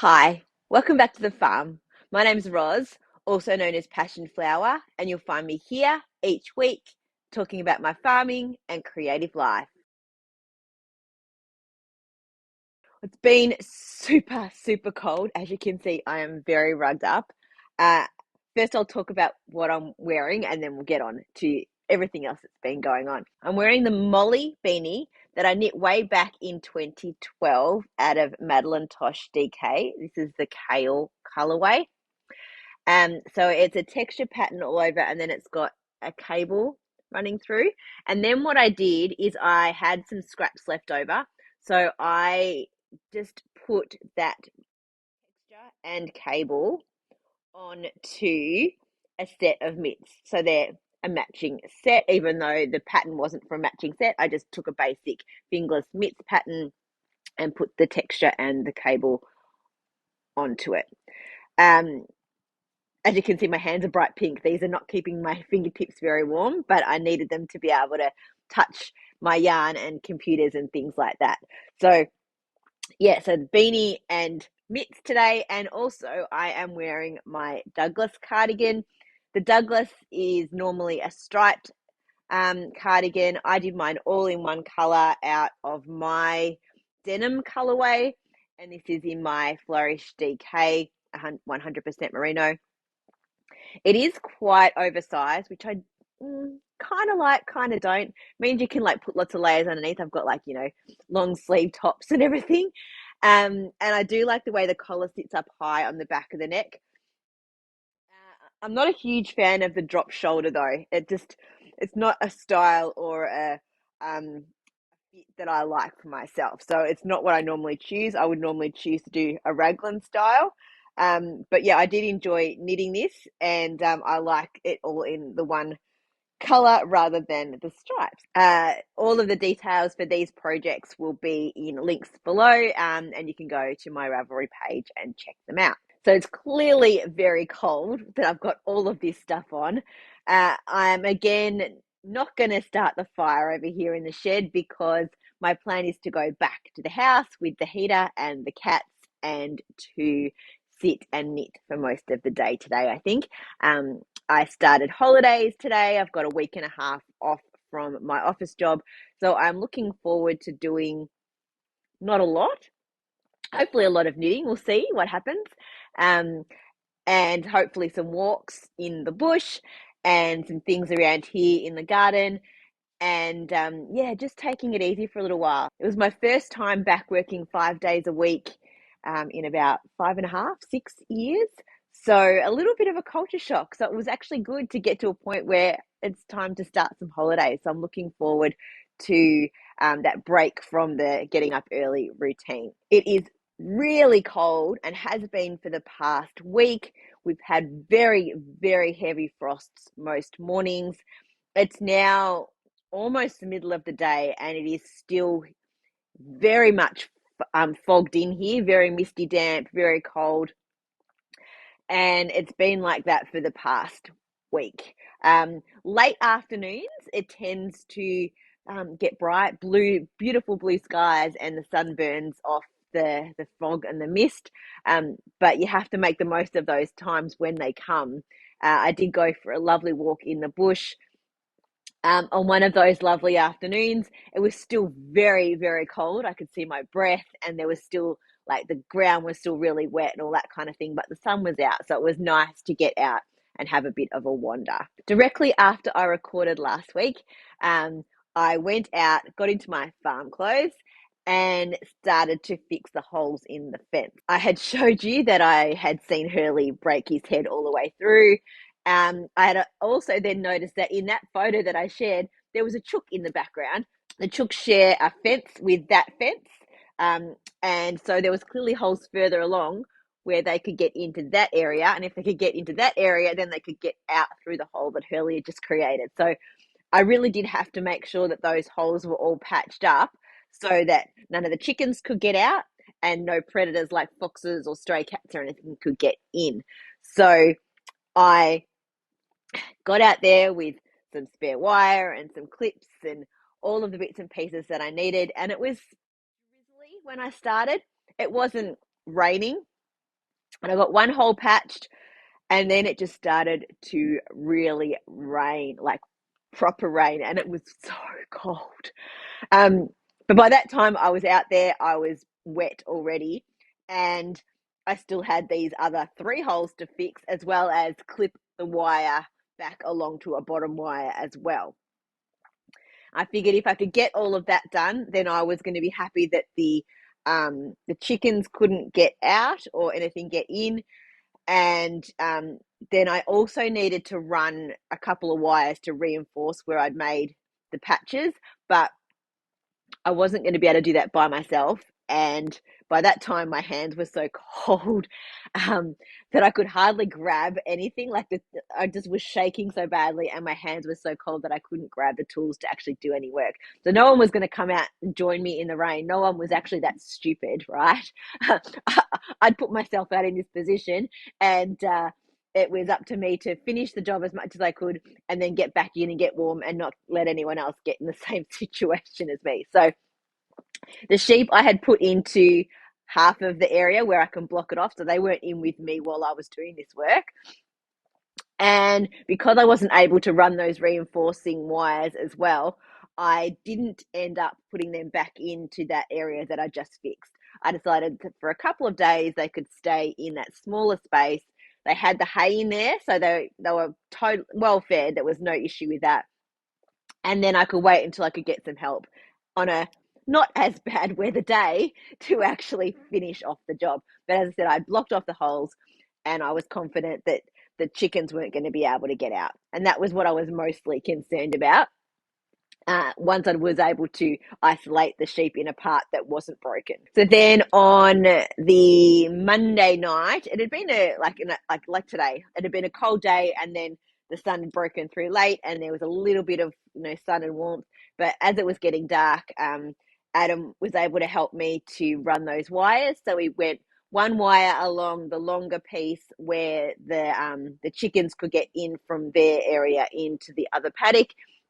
Hi, welcome back to the farm. My name's Roz, also known as Passion Flower, and you'll find me here each week talking about my farming and creative life. It's been super cold. As you can see, I am very rugged up. Uh, First, I'll talk about what I'm wearing and then we'll get on to everything else that's been going on. I'm wearing the Molly beanie that I knit way back in 2012 out of Madeline Tosh DK. This is the Kale colorway. So it's a texture pattern all over, and then it's got a cable running through. And then what I did is I had some scraps left over, so I just put that texture and cable onto a set of mitts. So they're a matching set, even though the pattern wasn't for a matching set. I just took a basic fingerless mitts pattern and put the texture and the cable onto it. As you can see, my hands are bright pink. These are not keeping my fingertips very warm, but I needed them to be able to touch my yarn and computers and things like that. So yeah, so the beanie and mitts today, and also I am wearing my Douglas cardigan. The Douglas is normally a striped cardigan. I did mine all in one color out of my denim colorway, and this is in my Flourish DK 100% merino. It is quite oversized, which I kind of like, kind of don't. Means you can like put lots of layers underneath. I've got like, long sleeve tops and everything. And I do like the way the collar sits up high on the back of the neck. I'm not a huge fan of the drop shoulder though. It's not a style or a fit that I like for myself. So it's not what I normally choose. I would normally choose to do a raglan style. But yeah, I did enjoy knitting this, and I like it all in the one color rather than the stripes. All of the details for these projects will be in links below, and you can go to my Ravelry page and check them out. So it's clearly very cold that I've got all of this stuff on. I'm again not going to start the fire over here in the shed because my plan is to go back to the house with the heater and the cats and to sit and knit for most of the day today, I think. I started holidays today. I've got a week and a half off from my office job. So I'm looking forward to doing not a lot, hopefully a lot of knitting. We'll see what happens. Um, and hopefully some walks in the bush and some things around here in the garden. And yeah, just taking it easy for a little while. It was my first time back working 5 days a week in about 5.5, 6 years. So a little bit of a culture shock. So it was actually good to get to a point where it's time to start some holidays. So I'm looking forward to that break from the getting up early routine. It is really cold and has been for the past week. We've had very heavy frosts most mornings. It's now almost the middle of the day and it is still very much fogged in here, very misty, damp, very cold. And it's been like that for the past week. Late afternoons, it tends to get bright, blue, beautiful blue skies, and the sun burns off the fog and the mist. But you have to make the most of those times when they come. I did go for a lovely walk in the bush on one of those lovely afternoons. It was still very cold. I could see my breath, and there was still like the ground was still really wet and all that kind of thing, but the sun was out. So it was nice to get out and have a bit of a wander. Directly after I recorded last week, I went out, got into my farm clothes, and started to fix the holes in the fence. I had showed you that I had seen Hurley break his head all the way through. I had also then noticed that in that photo that I shared, there was a chook in the background. The chooks share a fence with that fence. And so there was clearly holes further along where they could get into that area. And if they could get into that area, then they could get out through the hole that Hurley had just created. So I really did have to make sure that those holes were all patched up so that none of the chickens could get out and no predators like foxes or stray cats or anything could get in. So I got out there with some spare wire and some clips and all of the bits and pieces that I needed. And it was drizzly when I started. It wasn't raining, And I got one hole patched, and then it just started to really rain, like proper rain, and it was so cold. Um, but by that time I was out there, I was wet already, and I still had these other 3 holes to fix, as well as clip the wire back along to a bottom wire as well. I figured if I could get all of that done, then I was going to be happy that the chickens couldn't get out or anything get in, and then I also needed to run a couple of wires to reinforce where I'd made the patches, but I wasn't going to be able to do that by myself. And by that time, my hands were so cold um, that I could hardly grab anything. I just was shaking so badly, and my hands were so cold that I couldn't grab the tools to actually do any work. So no one was going to come out and join me in the rain. No one was actually that stupid, right? I'd put myself out in this position, and it was up to me to finish the job as much as I could, and then get back in and get warm, and not let anyone else get in the same situation as me. So the sheep I had put into half of the area where I can block it off, so they weren't in with me while I was doing this work. And because I wasn't able to run those reinforcing wires as well, I didn't end up putting them back into that area that I just fixed. I decided that for a couple of days they could stay in that smaller space. They had the hay in there, so they were well fed. There was no issue with that. And then I could wait until I could get some help on a not as bad weather day to actually finish off the job. But as I said, I blocked off the holes, and I was confident that the chickens weren't going to be able to get out. And that was what I was mostly concerned about. Once I was able to isolate the sheep in a part that wasn't broken. So then on the Monday night, it had been like today. It had been a cold day, and then the sun had broken through late, and there was a little bit of sun and warmth. But as it was getting dark, Adam was able to help me to run those wires. So we went one wire along the longer piece where the chickens could get in from their area into the other paddock,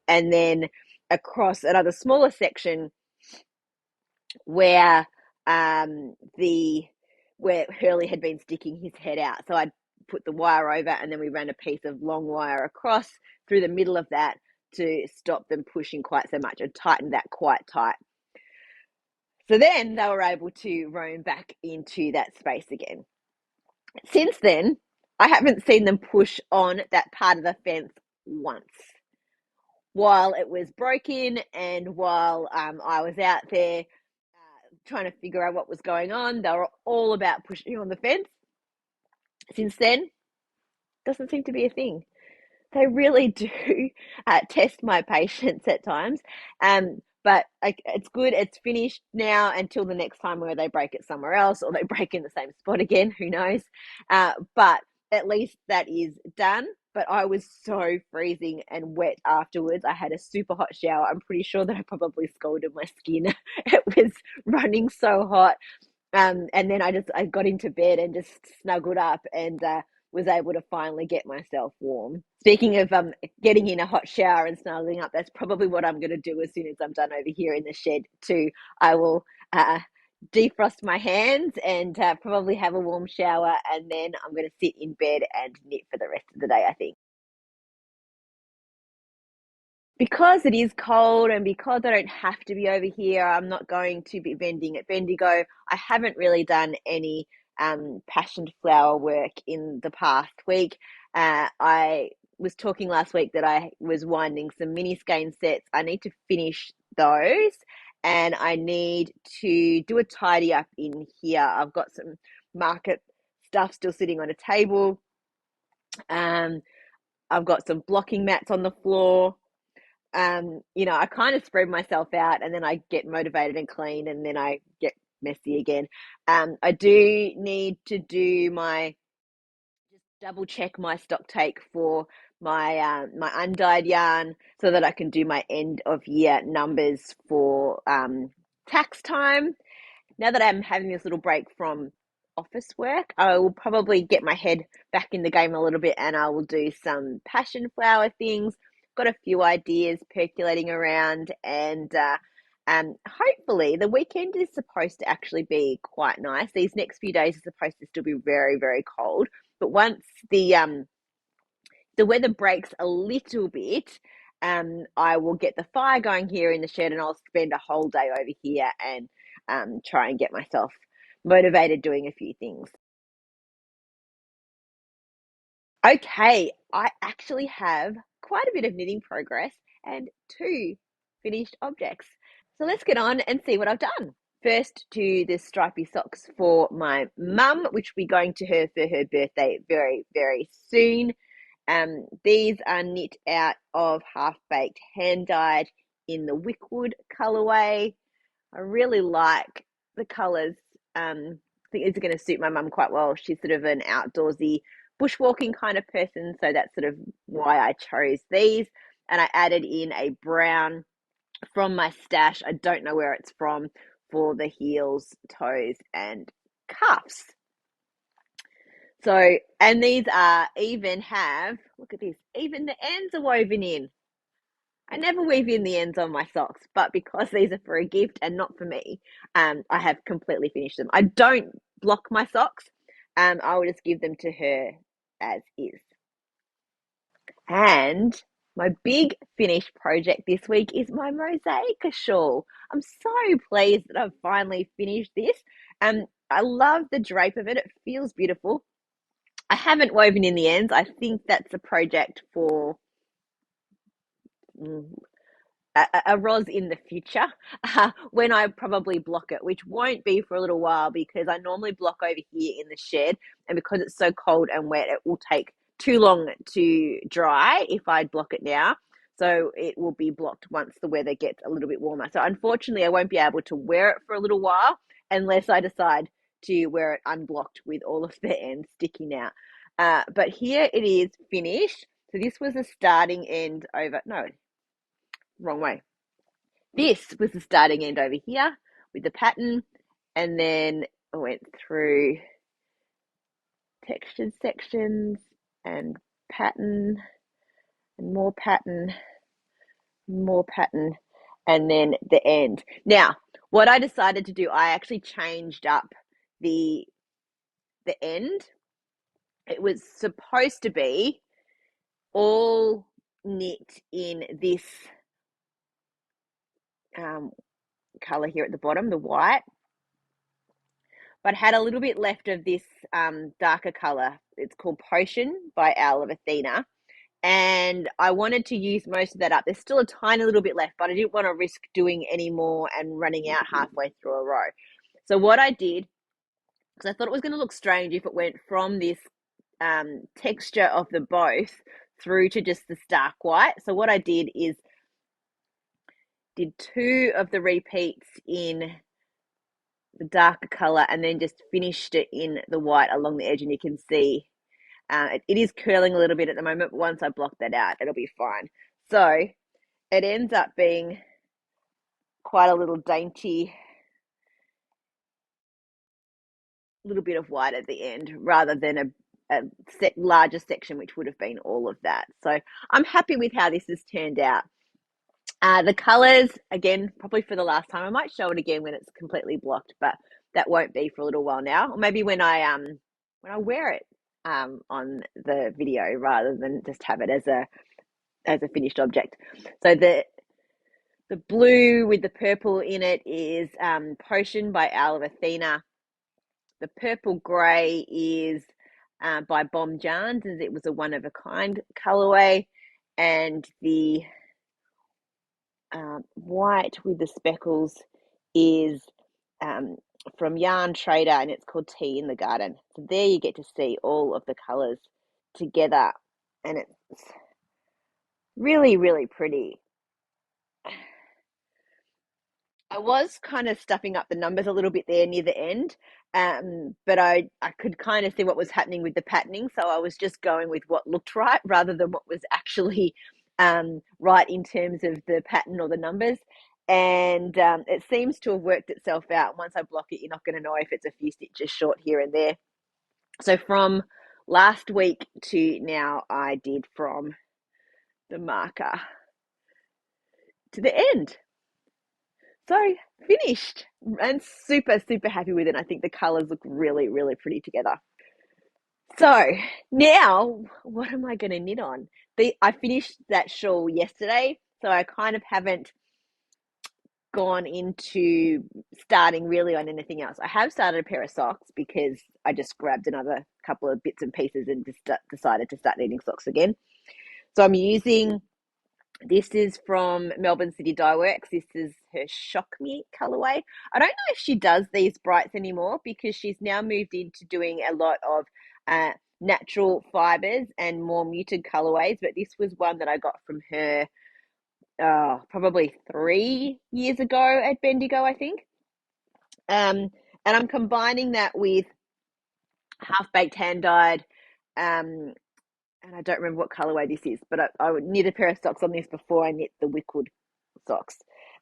and then across another smaller section where where Hurley had been sticking his head out. So I'd put the wire over, and then we ran a piece of long wire across through the middle of that to stop them pushing quite so much, and tighten that quite tight. So then they were able to roam back into that space again. Since then, I haven't seen them push on that part of the fence once. While it was broken, and while I was out there trying to figure out what was going on, they were all about pushing on the fence. Since then, doesn't seem to be a thing. They really do test my patience at times. But it's good. It's finished now until the next time where they break it somewhere else, or they break in the same spot again. Who knows? But at least that is done. But I was so freezing and wet afterwards. I had a super hot shower. I'm pretty sure that I probably scalded my skin. It was running so hot. And then I got into bed and just snuggled up, and was able to finally get myself warm. Speaking of getting in a hot shower and snuggling up, that's probably what I'm going to do as soon as I'm done over here in the shed too. I will defrost my hands, and probably have a warm shower, and then I'm going to sit in bed and knit for the rest of the day, I think. Because it is cold, and because I don't have to be over here, I'm not going to be vending at Bendigo. I haven't really done any passion flower work in the past week. I was talking last week that I was winding some mini skein sets. I need to finish those, and I need to do a tidy up in here. I've got some market stuff still sitting on a table. I've got some blocking mats on the floor. I kind of spread myself out, and then I get motivated and clean, and then I get messy again. I do need to do just double check my stock take for my undyed yarn, so that I can do my end of year numbers for tax time. Now that I'm having this little break from office work, I will probably get my head back in the game a little bit, and I will do some passion flower things. Got a few ideas percolating around, and Hopefully the weekend is supposed to actually be quite nice. These next few days are supposed to still be very, very cold. But once the weather breaks a little bit, I will get the fire going here in the shed, and I'll spend a whole day over here and try and get myself motivated doing a few things. Okay, I actually have quite a bit of knitting progress and two finished objects. So let's get on and see what I've done. First, to the stripy socks for my mum, which will be going to her for her birthday very, very soon. These are knit out of half-baked hand-dyed in the Wickwood colourway. I really like the colours. I think it's going to suit my mum quite well. She's sort of an outdoorsy, bushwalking kind of person, so that's sort of why I chose these. And I added in a brown from my stash. I don't know where it's from, for the heels, toes, and cuffs. So, and these are even have, look at this, even the ends are woven in. I never weave in the ends on my socks, but because these are for a gift and not for me, I have completely finished them. I don't block my socks. I will just give them to her as is. And my big finished project this week is my mosaic shawl. I'm so pleased that I've finally finished this. I love the drape of it. It feels beautiful. I haven't woven in the ends. I think that's a project for a Roz in the future, when I probably block it, which won't be for a little while because I normally block over here in the shed, and because it's so cold and wet, it will take too long to dry if I block it now. So it will be blocked once the weather gets a little bit warmer. So unfortunately, I won't be able to wear it for a little while unless I decide to wear it unblocked with all of the ends sticking out. But here it is finished. So this was the starting end over, no, wrong way. This was the starting end over here with the pattern, and then I went through textured sections and pattern and more pattern, more pattern, and then the end. Now, what I decided to do, I actually changed up the end. It was supposed to be all knit in this color here at the bottom, the white, but had a little bit left of this darker color. It's called Potion by Owl of Athena. And I wanted to use most of that up. There's still a tiny little bit left, but I didn't want to risk doing any more and running out halfway through a row. So what I did, because I thought it was going to look strange if it went from this texture of the both through to just the stark white. So what I did is did two of the repeats in the darker color and then just finished it in the white along the edge, and you can see it is curling a little bit at the moment, but once I block that out, it'll be fine. So it ends up being quite a little dainty little bit of white at the end rather than a larger section, which would have been all of that. So I'm happy with how this has turned out. The colors, again, probably for the last time. I might show it again when it's completely blocked, but that won't be for a little while now. Or maybe when I wear it on the video rather than just have it as a finished object. So the blue with the purple in it is Potion by Owl of Athena. The purple grey is by Bomb Jarns, as it was a one-of-a-kind colourway. And the white with the speckles is from Yarn Trader, and it's called Tea in the Garden. So there you get to see all of the colours together, and it's really, really pretty. I was kind of stuffing up the numbers a little bit there near the end, but I could kind of see what was happening with the patterning, so I was just going with what looked right rather than what was actually right in terms of the pattern or the numbers. And it seems to have worked itself out. Once I block it, you're not going to know if it's a few stitches short here and there. So from last week to now, I did from the marker to the end. So finished and super, super happy with it. I think the colors look really, really pretty together. So now what am I going to knit on? I finished that shawl yesterday, so I kind of haven't gone into starting really on anything else. I have started a pair of socks because I just grabbed another couple of bits and pieces and just decided to start knitting socks again. So I'm using, this is from Melbourne City Dye Works. This is her Shock Me colorway. I don't know if she does these brights anymore because she's now moved into doing a lot of natural fibers and more muted colorways, but this was one that I got from her probably 3 years ago at Bendigo, I think. And I'm combining that with half baked hand dyed, and I don't remember what colorway this is, but I would knit a pair of socks on this before I knit the Wickwood socks.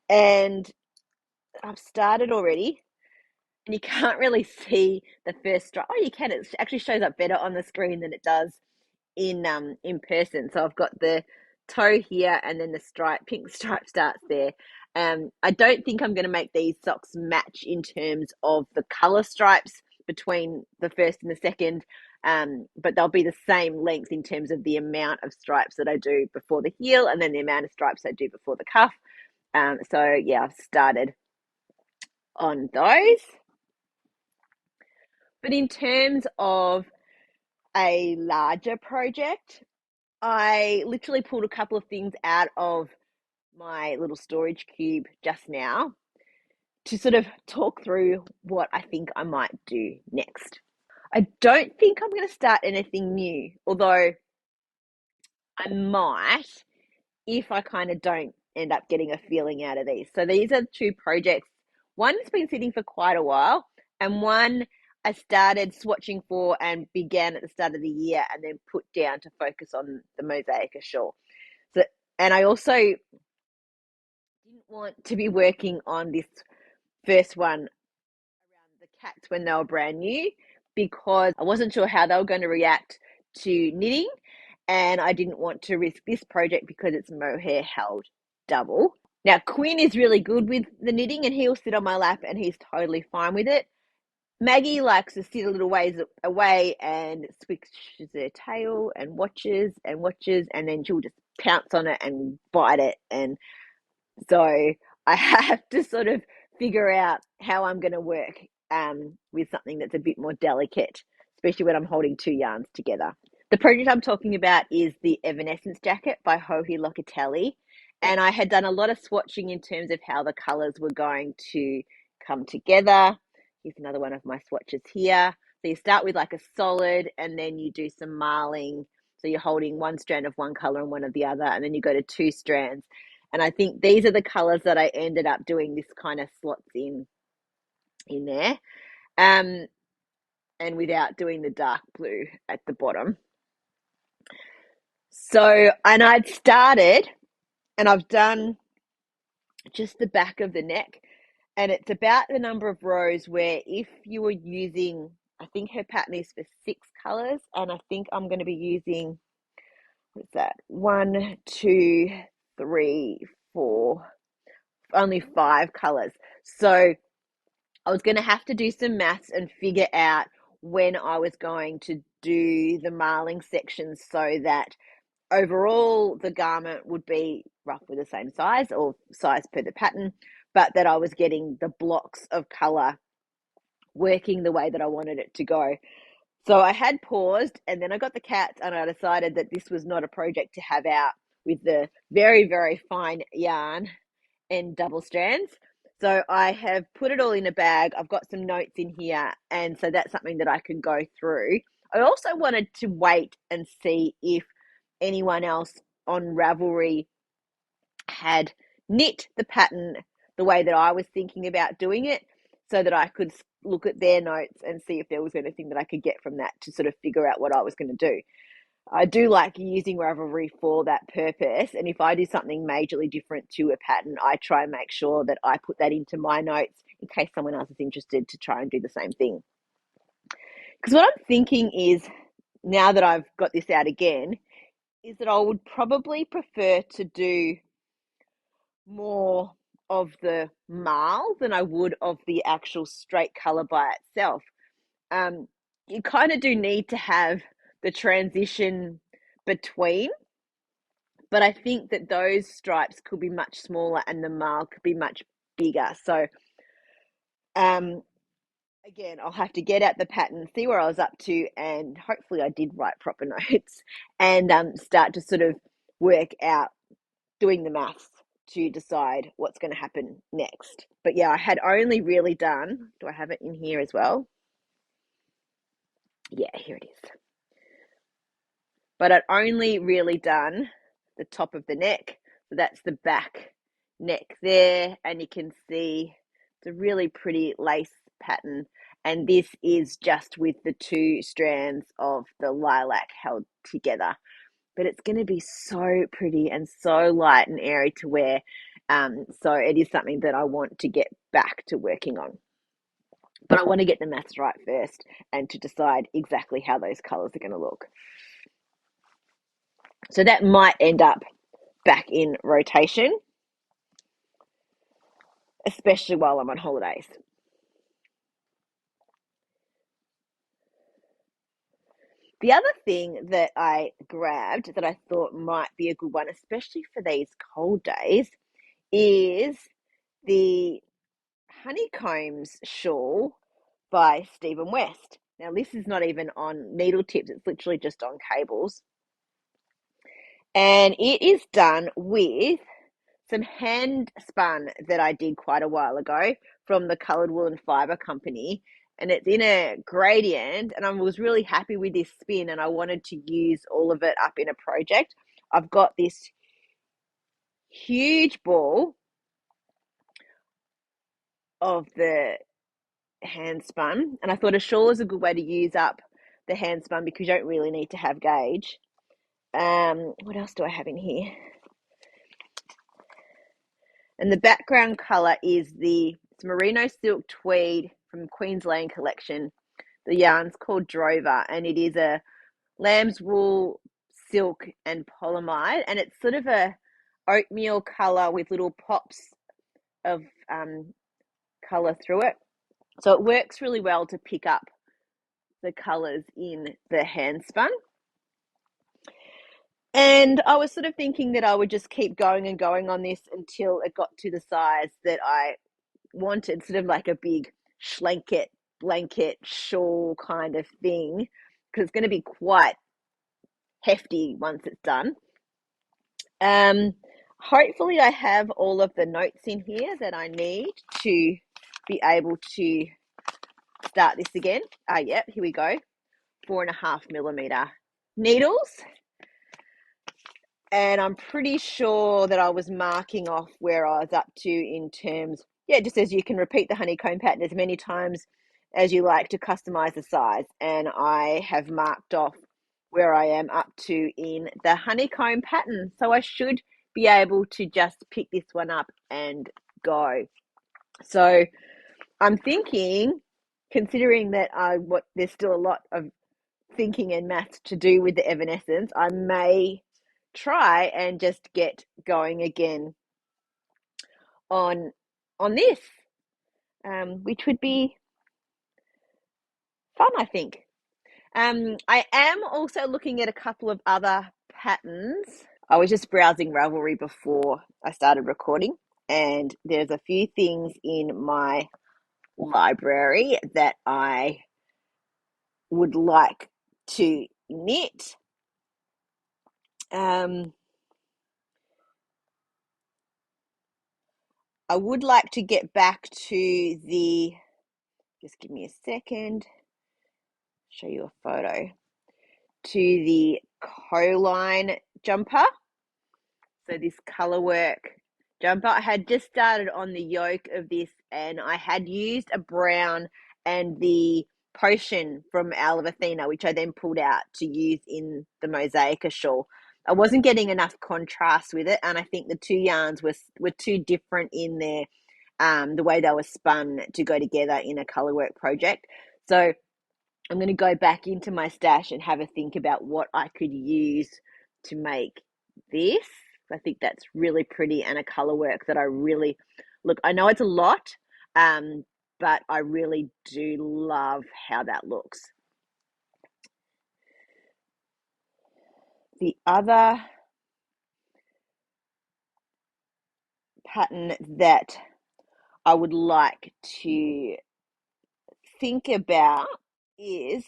And I've started already, and you can't really see the first stripe. Oh, you can. It actually shows up better on the screen than it does in person. So I've got the toe here, and then the pink stripe starts there. I don't think I'm going to make these socks match in terms of the color stripes between the first and the second, but they'll be the same length in terms of the amount of stripes that I do before the heel, and then the amount of stripes I do before the cuff. So yeah, I've started on those. But in terms of a larger project, I literally pulled a couple of things out of my little storage cube just now to sort of talk through what I think I might do next. I don't think I'm going to start anything new, although I might if I kind of don't end up getting a feeling out of these. So these are two projects. One's been sitting for quite a while, and one I started swatching for and began at the start of the year and then put down to focus on the Mosaic shawl. So, and I also didn't want to be working on this first one around the cats when they were brand new because I wasn't sure how they were going to react to knitting, and I didn't want to risk this project because it's mohair held double. Now, Quinn is really good with the knitting and he'll sit on my lap and he's totally fine with it. Maggie likes to sit a little ways away and switches her tail and watches, and then she'll just pounce on it and bite it. And so I have to sort of figure out how I'm going to work with something that's a bit more delicate, especially when I'm holding two yarns together. The project I'm talking about is the Evanescence jacket by Joji Locatelli. And I had done a lot of swatching in terms of how the colours were going to come together. Here's another one of my swatches here. So you start with like a solid and then you do some marling. So you're holding one strand of one colour and one of the other, and then you go to two strands. And I think these are the colours that I ended up doing this kind of slots in there. And without doing the dark blue at the bottom. So, and I'd started and I've done just the back of the neck, and it's about the number of rows where if you were using, I think her pattern is for 6 colours, and I think I'm going to be using, what's that, 1, 2, 3, 4, only 5 colours. So I was going to have to do some maths and figure out when I was going to do the marling sections so that overall the garment would be roughly the same size or size per the pattern, but that I was getting the blocks of colour working the way that I wanted it to go. So I had paused, and then I got the cats, and I decided that this was not a project to have out with the very, very fine yarn and double strands. So I have put it all in a bag. I've got some notes in here, and so that's something that I can go through. I also wanted to wait and see if anyone else on Ravelry had knit the pattern the way that I was thinking about doing it, so that I could look at their notes and see if there was anything that I could get from that to sort of figure out what I was going to do. I do like using Ravelry for that purpose, and if I do something majorly different to a pattern, I try and make sure that I put that into my notes in case someone else is interested to try and do the same thing. Because what I'm thinking is, now that I've got this out again, is that I would probably prefer to do more of the marl than I would of the actual straight color by itself. You kind of do need to have the transition between, but I think that those stripes could be much smaller and the marl could be much bigger. So again, I'll have to get out the pattern, see where I was up to, and hopefully I did write proper notes and start to sort of work out doing the maths to decide what's going to happen next. But yeah, I had only really done, do I have it in here as well? Yeah, here it is. But I'd only really done the top of the neck. So that's the back neck there. And you can see it's a really pretty lace pattern. And this is just with the 2 strands of the lilac held together. But it's going to be so pretty and so light and airy to wear. So it is something that I want to get back to working on. But I want to get the maths right first and to decide exactly how those colours are going to look. So that might end up back in rotation, especially while I'm on holidays. The other thing that I grabbed that I thought might be a good one, especially for these cold days, is the Honeycombs shawl by Stephen West. Now, this is not even on needle tips, it's literally just on cables. And it is done with some hand spun that I did quite a while ago from the Coloured Wool and Fibre company. And it's in a gradient, and I was really happy with this spin, and I wanted to use all of it up in a project. I've got this huge ball of the hand spun, and I thought a shawl is a good way to use up the hand spun because you don't really need to have gauge. What else do I have in here? And the background colour is the merino silk tweed from Queensland Collection. The yarn's called Dover, and it is a lamb's wool, silk, and polyamide, and it's sort of a oatmeal colour with little pops of colour through it. So it works really well to pick up the colours in the hand spun. And I was sort of thinking that I would just keep going and going on this until it got to the size that I wanted, sort of like a big schlanket blanket shawl kind of thing, because it's going to be quite hefty once it's done. Hopefully I have all of the notes in here that I need to be able to start this again. Yep, here we go. 4.5mm needles. And I'm pretty sure that I was marking off where I was up to in terms, yeah, just as you can repeat the honeycomb pattern as many times as you like to customize the size. And I have marked off where I am up to in the honeycomb pattern. So I should be able to just pick this one up and go. So I'm thinking, considering that there's still a lot of thinking and maths to do with the Evanescence, I may try and just get going again on this, which would be fun, I think. I am also looking at a couple of other patterns. I was just browsing Ravelry before I started recording, and there's a few things in my library that I would like to knit. I would like to get back to just give me a second, show you a photo, to the Coline jumper. So this color work jumper, I had just started on the yoke of this, and I had used a brown and the potion from Owl of Athena, which I then pulled out to use in the Mosaica shawl. I wasn't getting enough contrast with it, and I think the 2 yarns were too different in their the way they were spun to go together in a color work project. So I'm going to go back into my stash and have a think about what I could use to make this. I think that's really pretty and a color work that I really Look, I know it's a lot, but I really do love how that looks. The other pattern that I would like to think about is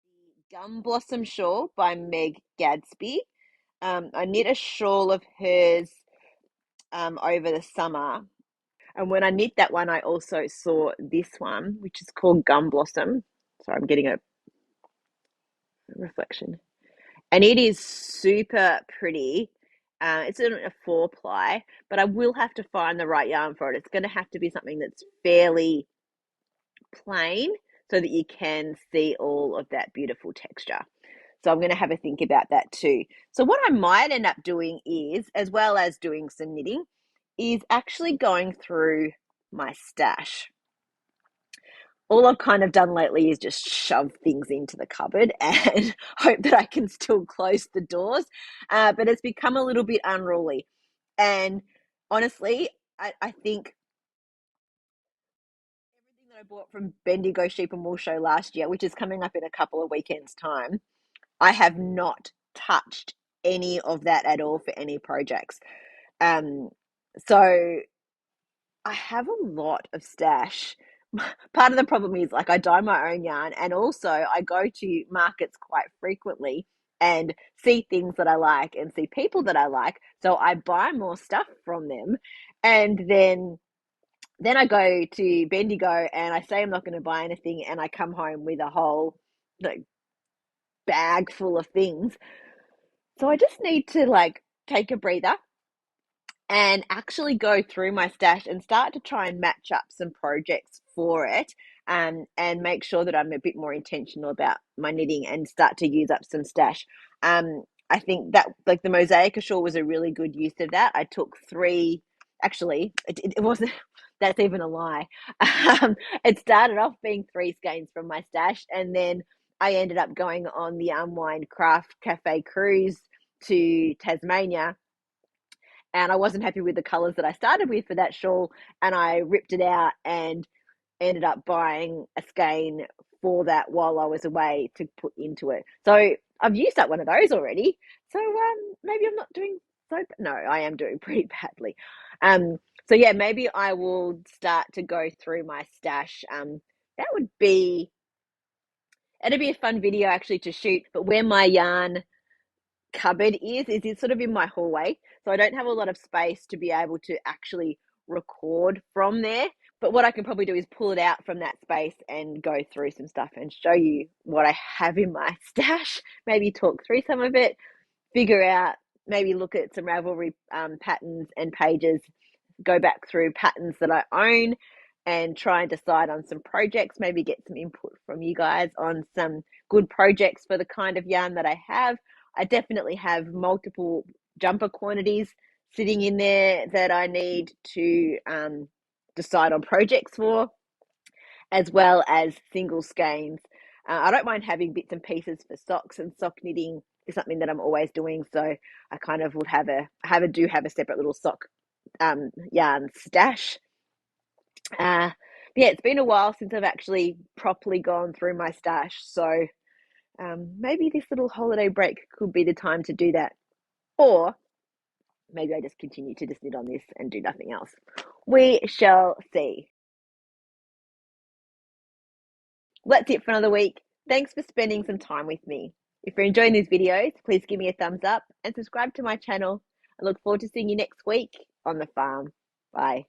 the Gum Blossom Shawl by Meg Gadsby. I knit a shawl of hers over the summer. And when I knit that one, I also saw this one, which is called Gum Blossom. Sorry, I'm getting a reflection. And it is super pretty. It's a 4-ply, but I will have to find the right yarn for it. It's going to have to be something that's fairly plain so that you can see all of that beautiful texture. So I'm going to have a think about that too. So what I might end up doing is, as well as doing some knitting, is actually going through my stash. All I've kind of done lately is just shove things into the cupboard and hope that I can still close the doors. But it's become a little bit unruly. And honestly, I think everything that I bought from Bendigo Sheep and Wool Show last year, which is coming up in a couple of weekends' time, I have not touched any of that at all for any projects. So I have a lot of stash. Part of the problem is like I dye my own yarn, and also I go to markets quite frequently and see things that I like and see people that I like. So I buy more stuff from them, and then I go to Bendigo and I say I'm not going to buy anything, and I come home with a whole like bag full of things. So I just need to like take a breather and actually go through my stash and start to try and match up some projects for it, and make sure that I'm a bit more intentional about my knitting and start to use up some stash. I think that like the mosaic shawl was a really good use of that. I took 3, actually, it wasn't, that's even a lie. It started off being 3 skeins from my stash, and then I ended up going on the Unwind Craft Cafe cruise to Tasmania, and I wasn't happy with the colors that I started with for that shawl, and I ripped it out and ended up buying a skein for that while I was away to put into it. So I've used up one of those already. So maybe I'm not doing so. No, I am doing pretty badly. So yeah, maybe I will start to go through my stash. That would be, it'd be a fun video actually to shoot. But where my yarn cupboard is it's sort of in my hallway, so I don't have a lot of space to be able to actually record from there. But what I can probably do is pull it out from that space and go through some stuff and show you what I have in my stash, maybe talk through some of it, figure out, maybe look at some Ravelry patterns and pages, go back through patterns that I own and try and decide on some projects, maybe get some input from you guys on some good projects for the kind of yarn that I have. I definitely have multiple jumper quantities sitting in there that I need to decide on projects for, as well as single skeins. I don't mind having bits and pieces for socks, and sock knitting is something that I'm always doing. So I kind of would have a separate little sock yarn stash. Yeah, it's been a while since I've actually properly gone through my stash. So maybe this little holiday break could be the time to do that. Or maybe I just continue to just knit on this and do nothing else. We shall see. That's it for another week. Thanks for spending some time with me. If you're enjoying these videos, please give me a thumbs up and subscribe to my channel. I look forward to seeing you next week on the farm. Bye.